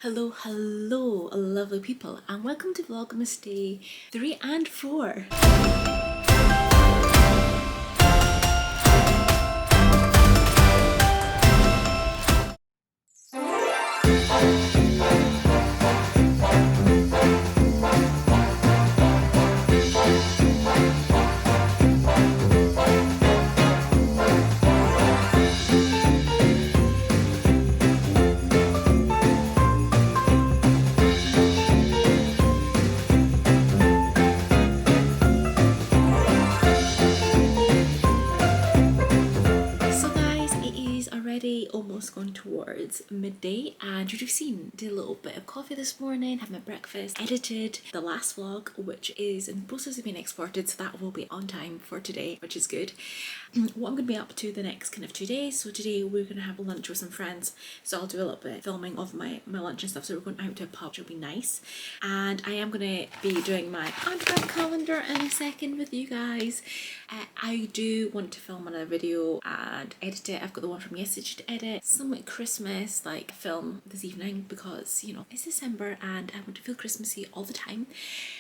Hello, hello, lovely people, and welcome to Vlogmas Day 3 and 4. So guys, it is already almost gone towards midday, and you've seen, did a little bit of coffee this morning, had my breakfast, edited the last vlog, which is in the process of being exported, so that will be on time for today, which is good. What I'm going to be up to the next kind of 2 days, so today we're going to have lunch with some friends, so I'll do a little bit of filming of my lunch and stuff, so we're going out to a pub, which will be nice, and I am going to be doing my advent calendar in a second with you guys. I do want to film another video and edit it. I've got the one from yesterday to edit, some like Christmas like film this evening because, you know, it's December and I want to feel Christmassy all the time.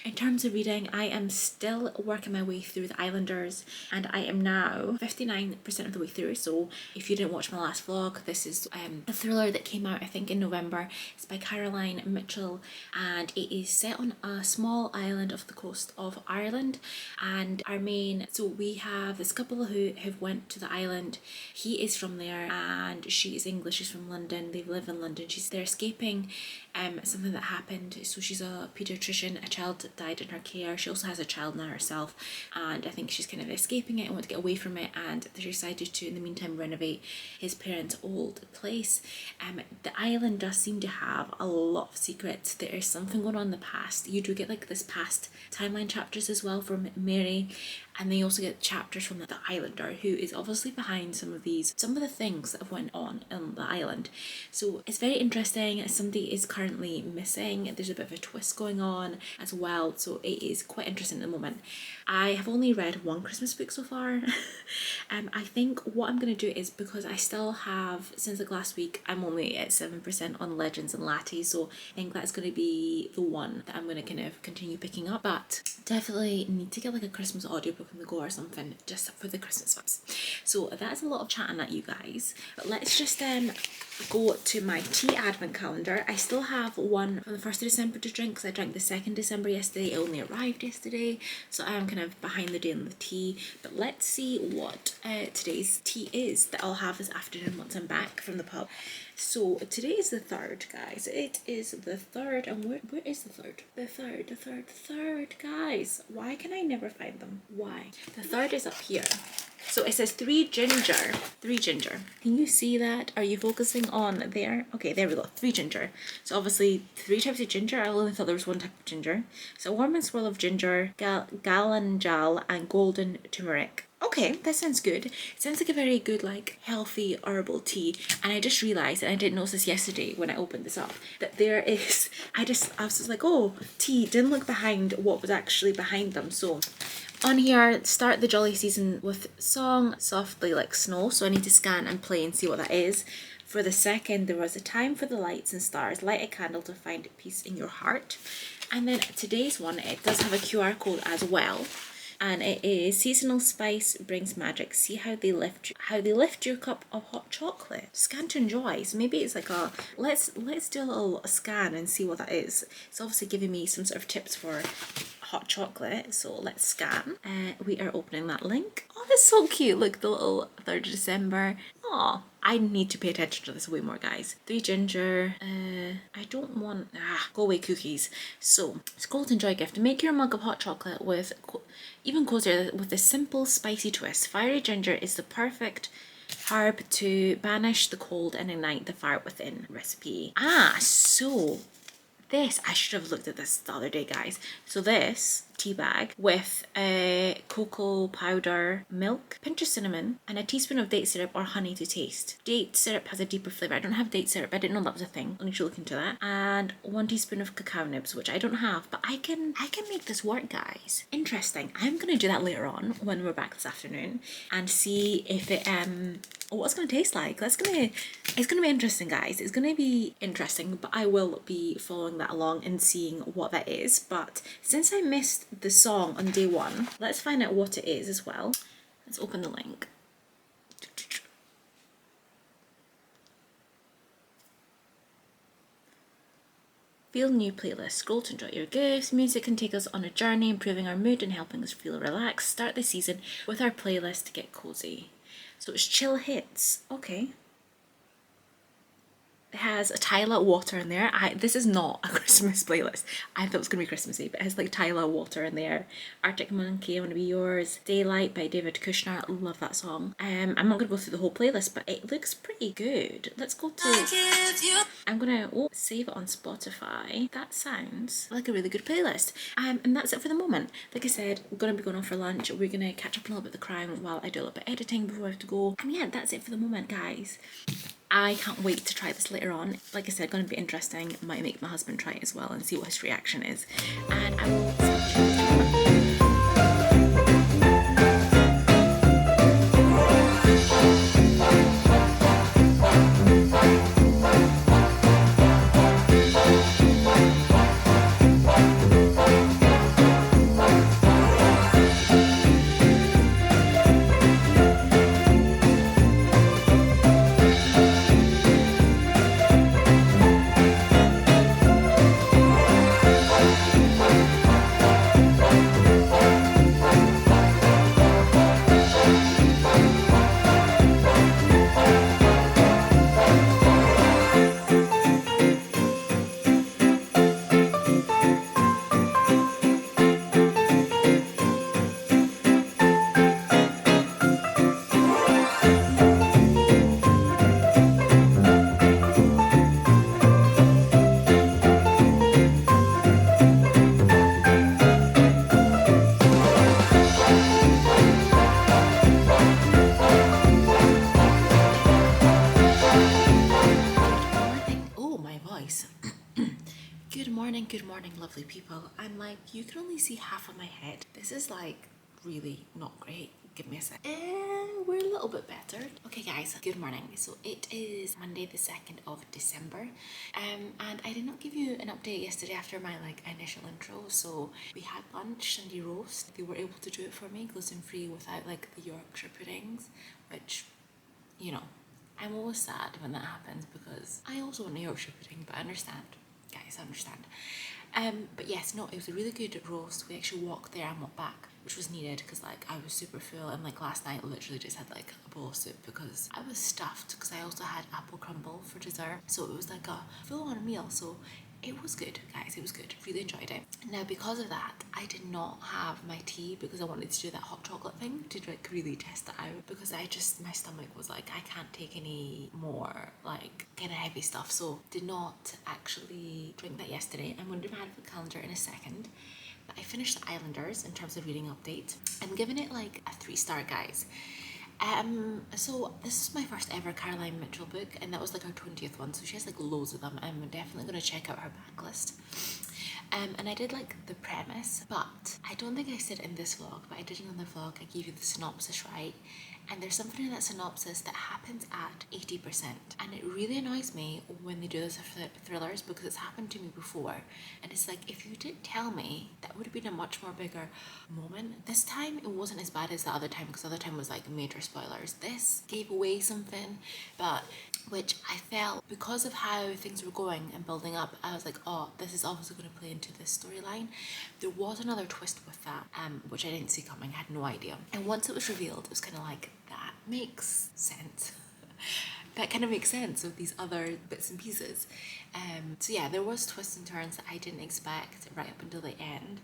In terms of reading, I am still working my way through the Islanders and I am now 59% of the way through. So if you didn't watch my last vlog, this is a thriller that came out I think in November. It's by Caroline Mitchell and it is set on a small island off the coast of Ireland, and our main, so we have this couple who have went to the island. He is from there and she is English, she's from London, they live in London. They're escaping something that happened. So she's a paediatrician, a child died in her care, she also has a child now herself, and I think she's kind of escaping it and want to get away from it, and they decided to in the meantime renovate his parents' old place. The island does seem to have a lot of secrets. There is something going on in the past. You do get like this past timeline chapters as well from Mary, and they also get chapters from the Islander, who is obviously behind some of the things that have went on the island. So it's very interesting. Somebody is currently missing. There's a bit of a twist going on as well, so it is quite interesting at the moment. I have only read one Christmas book so far. I think what I'm going to do is, because I still have, since like last week, I'm only at 7% on Legends and Latte, so I think that's going to be the one that I'm going to kind of continue picking up, but definitely need to get like a Christmas audiobook on the go or something just for the Christmas vibes. So that's a lot of chatting at you guys, but let's just go to my tea advent calendar. I still have one from the 1st of December to drink because I drank the 2nd December yesterday. It only arrived yesterday, so I am kind of behind the day on the tea, but let's see what today's tea is that I'll have this afternoon once I'm back from the pub. So today is the 3rd, guys. It is the 3rd, and where is the 3rd? The 3rd, guys. Why can I never find them? Why? The 3rd is up here. So it says 3 ginger. Can you see that? Are you focusing on there? Okay, there we go. 3 ginger. So obviously 3 types of ginger. I only thought there was one type of ginger. So warm and swirl of ginger, galangal, and golden turmeric. Okay, that sounds good. It sounds like a very good, like, healthy herbal tea. And I just realised, and I didn't notice this yesterday when I opened this up, that there is, I was just like, oh, tea. Didn't look behind what was actually behind them. So on here, start the jolly season with song softly like snow. So I need to scan and play and see what that is. For the 2nd, there was a time for the lights and stars. Light a candle to find peace in your heart. And then today's one, it does have a QR code as well. And it is seasonal spice brings magic. See how they lift your cup of hot chocolate. Scan to enjoy. So maybe it's like a let's do a little scan and see what that is. It's obviously giving me some sort of tips for hot chocolate, so let's scan. We are opening that link. Oh, that's so cute. Look, the little 3rd of December. Oh, I need to pay attention to this way more, guys. 3 ginger. I don't want go away cookies. So scroll to enjoy gift. Make your mug of hot chocolate with even cozier with a simple spicy twist. Fiery ginger is the perfect herb to banish the cold and ignite the fire within. Recipe. So this, I should have looked at this the other day, guys. So this tea bag with cocoa powder, milk, pinch of cinnamon, and a teaspoon of date syrup or honey to taste. Date syrup has a deeper flavour. I don't have date syrup. I didn't know that was a thing. I need to look into that. And 1 teaspoon of cacao nibs, which I don't have, but I can make this work, guys. Interesting. I'm gonna do that later on when we're back this afternoon and see if it what it's going to taste like. It's going to be interesting, guys. It's going to be interesting, but I will be following that along and seeing what that is. But since I missed the song on day one, let's find out what it is as well. Let's open the link. Feel new playlist. Scroll to enjoy your gifts. Music can take us on a journey, improving our mood and helping us feel relaxed. Start the season with our playlist to get cozy. So it's chill hits. Okay. It has a Tyler Water in there. This is not a Christmas playlist. I thought it was going to be Christmassy, but it has like Tyler Water in there. Arctic Monkey, I Want to Be Yours. Daylight by David Kushner. Love that song. I'm not going to go through the whole playlist, but it looks pretty good. Let's go to... I'm going to save it on Spotify. That sounds like a really good playlist. And that's it for the moment. Like I said, we're going to be going off for lunch. We're going to catch up on a little bit of the crime while I do a little bit of editing before I have to go. And yeah, that's it for the moment, guys. I can't wait to try this later on. Like I said, going to be interesting. Might make my husband try it as well and see what his reaction is. And I will see you tomorrow. Good morning, lovely people. I'm like, you can only see half of my head. This is like really not great. Give me a sec. And we're a little bit better. Okay guys, good morning. So it is Monday the 2nd of December. And I did not give you an update yesterday after my like initial intro. So we had lunch, Sunday roast. They were able to do it for me, gluten free without like the Yorkshire puddings, which, you know, I'm always sad when that happens because I also want a Yorkshire pudding, but I understand. Guys, I understand. But yes, no, it was a really good roast. We actually walked there and walked back, which was needed because like I was super full, and like last night literally just had like a bowl of soup because I was stuffed because I also had apple crumble for dessert. So it was like a full-on meal. So it was good, guys. It was good. Really enjoyed it. Now, because of that, I did not have my tea because I wanted to do that hot chocolate thing to like really test it out because my stomach was like, I can't take any more like kind of heavy stuff. So did not actually drink that yesterday. I'm going to do my advent calendar in a second. But I finished The Islanders in terms of reading update. I'm giving it like a 3-star, guys. So this is my first ever Caroline Mitchell book, and that was like her 20th one, so she has like loads of them. I'm definitely going to check out her backlist. And I did like the premise, but I don't think I said in this vlog, but I did another vlog. I gave you the synopsis, right? And there's something in that synopsis that happens at 80%. And it really annoys me when they do this with thrillers because it's happened to me before. And it's like, if you didn't tell me, that would have been a much more bigger moment. This time, it wasn't as bad as the other time because the other time was like major spoilers. This gave away something, but which I felt because of how things were going and building up, I was like, oh, this is obviously going to play into this storyline. There was another twist with that, which I didn't see coming. I had no idea. And once it was revealed, it was kind of like, that makes sense. That kind of makes sense with these other bits and pieces. So yeah, there was twists and turns that I didn't expect right up until the end.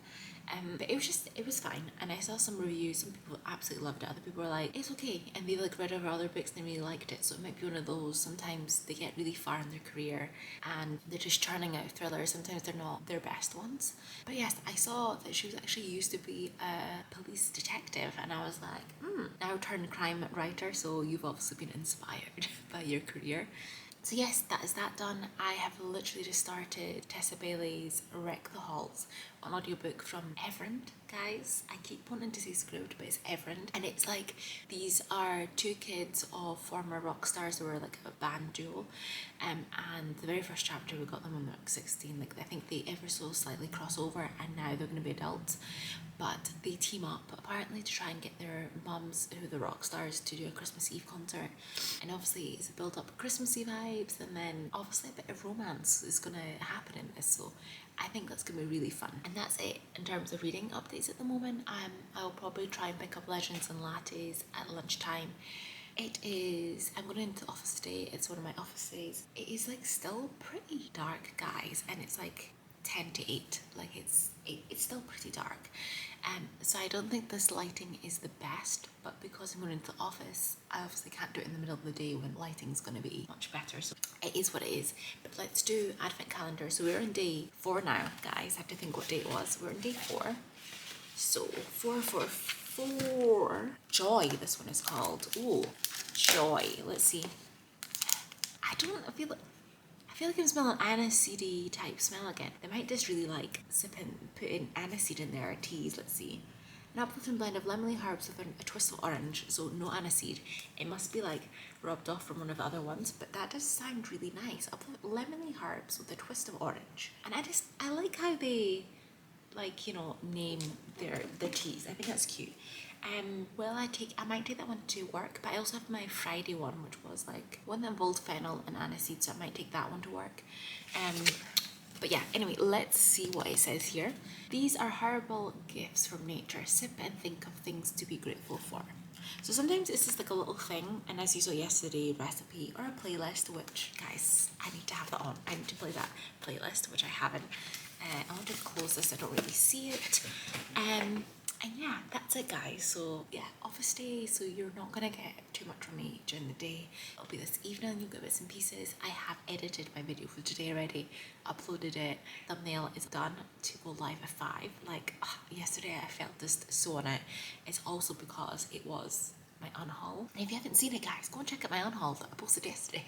But it was fine. And I saw some reviews, some people absolutely loved it, other people were like, it's okay, and they've like read over other books and they really liked it. So it might be one of those, sometimes they get really far in their career and they're just churning out thrillers. Sometimes they're not their best ones. But yes, I saw that she was actually used to be a police detective, and I was like, now turned crime writer, so you've obviously been inspired by your career. So yes, that is that done. I have literally just started Tessa Bailey's Wreck the Halls, an audiobook from Everend, guys. I keep wanting to say script, but it's Everend. And it's like, these are two kids of former rock stars who were like a band duo. And the very first chapter, we got them when they were like 16. Like, I think they ever so slightly cross over, and now they're going to be adults. But they team up apparently to try and get their mums, who are the rock stars, to do a Christmas Eve concert. And obviously it's a build up of Christmassy vibes, and then obviously a bit of romance is going to happen in this. So I think that's going to be really fun. And that's it in terms of reading updates at the moment. I'll probably try and pick up Legends and Lattes at lunchtime. It is, I'm going into the office today. It's one of my office days. It is like still pretty dark, guys, and it's like 10 to 8. Like it's still pretty dark. So I don't think this lighting is the best, but because I'm going into the office, I obviously can't do it in the middle of the day when lighting's going to be much better. So it is what it is. But let's do advent calendar. So we're on day 4 now, guys. I have to think what day it was. We're on day 4. So 444. Joy, this one is called. Ooh, joy. Let's see. I feel like I'm smelling aniseedy type smell again. They might just really like putting aniseed in their teas. Let's see. An uplifting blend of lemony herbs with a twist of orange, so no aniseed. It must be like rubbed off from one of the other ones, but that does sound really nice. Lemony herbs with a twist of orange. And I like how they, like, you know, name their teas. I think that's cute. I might take that one to work, but I also have my Friday one, which was like one that involved fennel and aniseed, so I might take that one to work. But yeah, anyway, let's see what it says here. These are herbal gifts from nature. Sip and think of things to be grateful for. So sometimes it's just like a little thing, and as you saw yesterday, recipe or a playlist, which, guys, I need to have that on. I need to play that playlist, which I haven't. I want to close this, I don't really see it. And yeah, that's it, guys. So yeah, office day, so you're not gonna get too much from me during the day. It'll be this evening, you'll get bits and pieces. I have edited my video for today already, uploaded it. Thumbnail is done to go live at 5. Like, yesterday I felt just so on it. It's also because it was my unhaul. And if you haven't seen it, guys, go and check out my unhaul that I posted yesterday.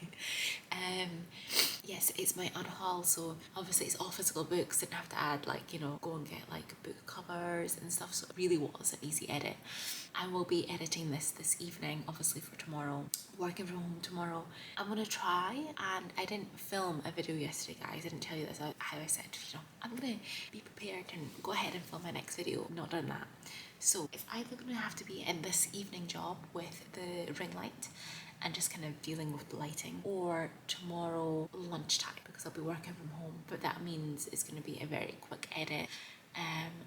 Yes, it's my unhaul, so obviously it's all physical books. Didn't have to add, like, you know, go and get like book covers and stuff, so it really was an easy edit. I will be editing this evening, obviously, for tomorrow. Working from home tomorrow. I'm gonna try, and I didn't film a video yesterday, guys. I didn't tell you this, how I said, you know, I'm gonna be prepared and go ahead and film my next video. Not done that. So it's either going to have to be in this evening job with the ring light and just kind of dealing with the lighting, or tomorrow lunchtime, because I'll be working from home. But that means it's going to be a very quick edit,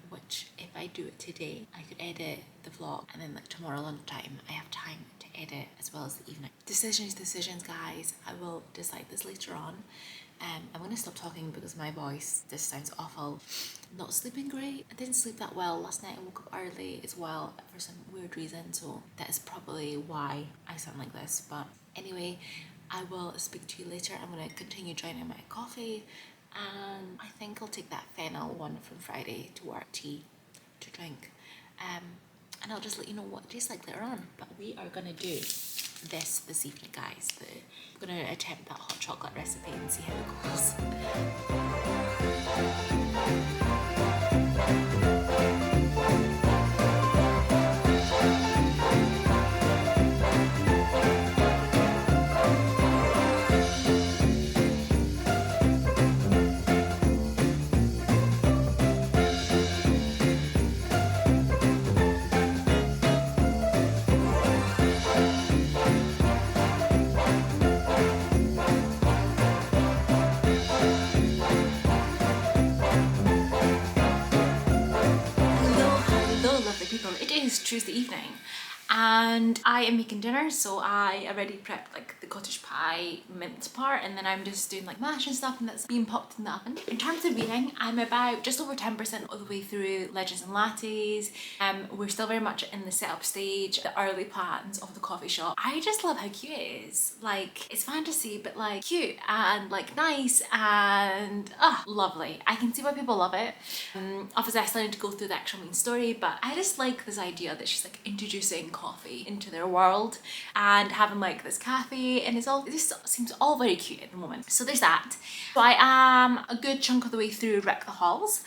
which if I do it today, I could edit the vlog, and then like tomorrow lunchtime, I have time to edit as well as the evening. Decisions, guys. I will decide this later on. I'm going to stop talking because my voice just sounds awful. Not sleeping great. I didn't sleep that well last night. I woke up early as well for some weird reason, so that is probably why I sound like this. But anyway, I will speak to you later. I'm going to continue drinking my coffee, and I think I'll take that fennel one from Friday to work, tea to drink, and I'll just let you know what it tastes like later on. But we are going to do this evening, guys. I'm going to attempt that hot chocolate recipe and see how it goes. People, it is Tuesday evening and I am making dinner, so I already prepped like the cottage pie mint part, and then I'm just doing like mash and stuff, and that's being popped in the oven. In terms of reading, I'm about just over 10% of the way through Legends and Lattes. We're still very much in the setup stage, the early plans of the coffee shop. I just love how cute it is. Like, it's fantasy, but like cute and like nice and lovely. I can see why people love it. Obviously I still need to go through the actual main story, but I just like this idea that she's like introducing coffee into their world and having like this cafe, and it just seems all very cute at the moment. So there's that. So I am a good chunk of the way through Wreck the Halls.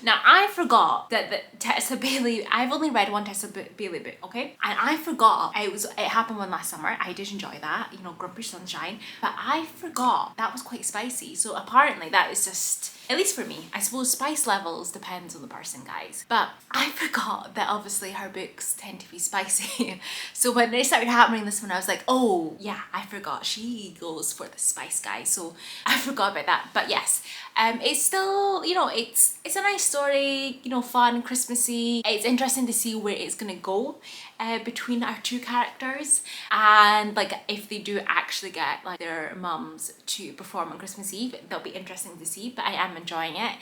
Now, I forgot that the Tessa Bailey, I've only read one Tessa Bailey book, okay? And I forgot, it happened one last summer. I did enjoy that, you know, Grumpy Sunshine. But I forgot that was quite spicy. So apparently that is just, at least for me, I suppose spice levels depends on the person, guys. But I forgot that obviously her books tend to be spicy. So when it started happening this one, I was like, oh yeah, I forgot. She goes for the spice, guys. So I forgot about that. But yes, it's still, you know, it's a nice story, you know, fun, Christmassy. It's interesting to see where it's gonna go between our two characters, and like if they do actually get like their mums to perform on Christmas Eve, that'll be interesting to see. But I am enjoying it.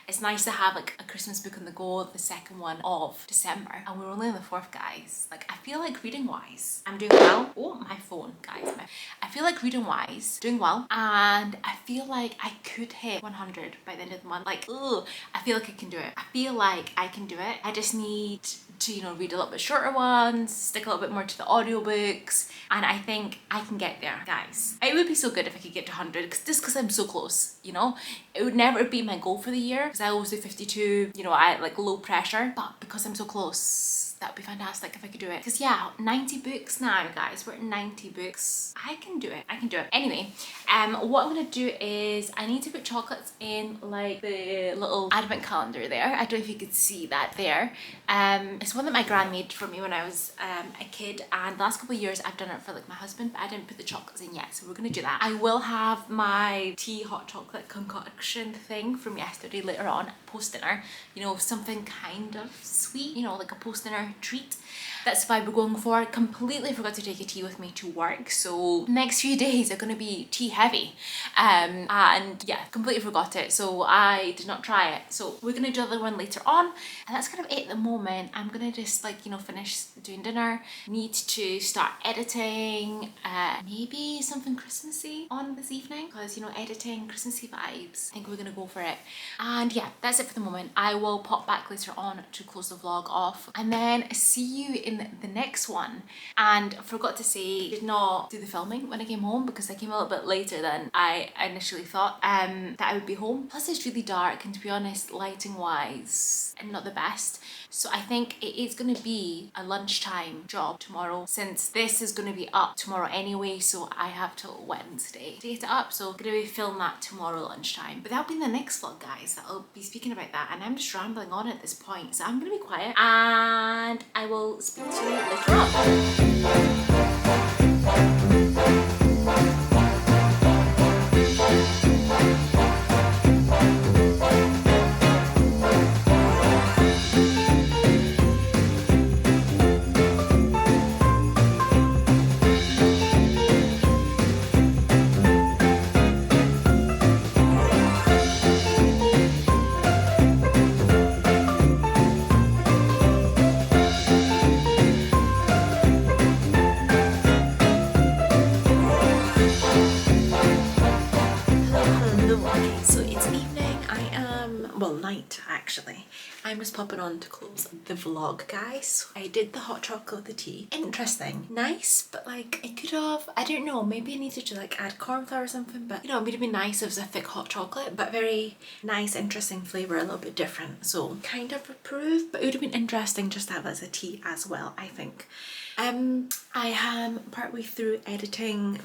It's nice to have like a Christmas book on the go, the second one of December, and we're only on the 4th, guys. Like, I feel like reading wise, I'm doing well. Oh, my phone, guys. I feel like reading wise, doing well, and I feel like I could hit 100 by the end of the month. Like, ugh, I feel like I can do it. I feel like I can do it. I just need to, you know, read a little bit shorter ones, stick a little bit more to the audiobooks, and I think I can get there, guys. It would be so good if I could get to 100, just because I'm so close, you know? It would never be my goal for the year, because I always do 52, you know, I like low pressure, but because I'm so close, that would be fantastic if I could do it. Because yeah, 90 books now, guys. We're at 90 books. I can do it. I can do it. Anyway, what I'm gonna do is I need to put chocolates in like the little advent calendar there. I don't know if you could see that there. It's one that my gran made for me when I was a kid, and the last couple of years I've done it for like my husband, but I didn't put the chocolates in yet, so we're gonna do that. I will have my tea hot chocolate concoction thing from yesterday later on, post dinner. You know, something kind of sweet, you know, like a post dinner treat. That's the vibe we're going for. Completely forgot to take a tea with me to work, so next few days are going to be tea heavy, and yeah, completely forgot it, so I did not try it. So we're going to do another one later on, and that's kind of it at the moment. I'm going to just like, you know, finish doing dinner, need to start editing, maybe something Christmassy on this evening, because, you know, editing, Christmassy vibes, I think we're going to go for it. And yeah, that's it for the moment. I will pop back later on to close the vlog off, and then see you in the next one. And I forgot to say, I did not do the filming when I came home, because I came a little bit later than I initially thought that I would be home. Plus it's really dark, and to be honest, lighting wise, not the best. So I think it is going to be a lunchtime job tomorrow, since this is going to be up tomorrow anyway, so I have till Wednesday to get it up. So I'm going to film that tomorrow lunchtime. But that'll be in the next vlog, guys, that I'll be speaking about that, and I'm just rambling on at this point, so I'm going to be quiet, and I will speak to you later on. Actually, I'm just popping on to close the vlog, guys. I did the hot chocolate with the tea. Interesting, nice, but like I could have, I don't know, maybe I needed to like add corn flour or something, but you know, it would have been nice if it was a thick hot chocolate, but very nice, interesting flavour, a little bit different, so kind of approve. But it would have been interesting just to have as a tea as well, I think. I am partway through editing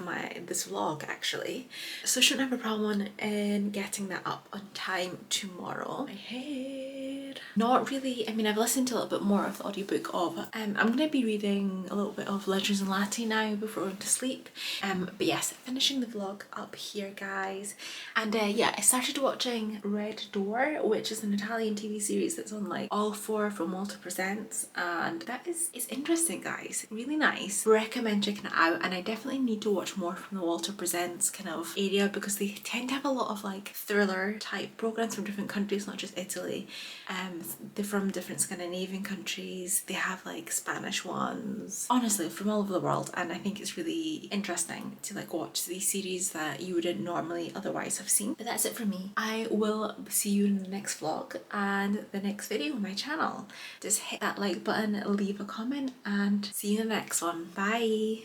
this vlog actually, so shouldn't have a problem in getting that up on time tomorrow. My head. Not really, I mean, I've listened to a little bit more of the audiobook of, I'm going to be reading a little bit of Legends in Latte now before going to sleep. But yes, finishing the vlog up here, guys. And yeah, I started watching Red Door, which is an Italian TV series that's on like All 4 from Walter Presents, and that it's interesting, guys. Really nice. Recommend checking it out, and I definitely need to watch more from the Walter Presents kind of area, because they tend to have a lot of like thriller type programs from different countries, not just Italy. They're from different Scandinavian countries. They have like Spanish ones, honestly from all over the world, and I think it's really interesting to like watch these series that you wouldn't normally otherwise have seen. But that's it for me. I will see you in the next vlog and the next video on my channel. Just hit that like button, leave a comment, and see you in the next one. Bye.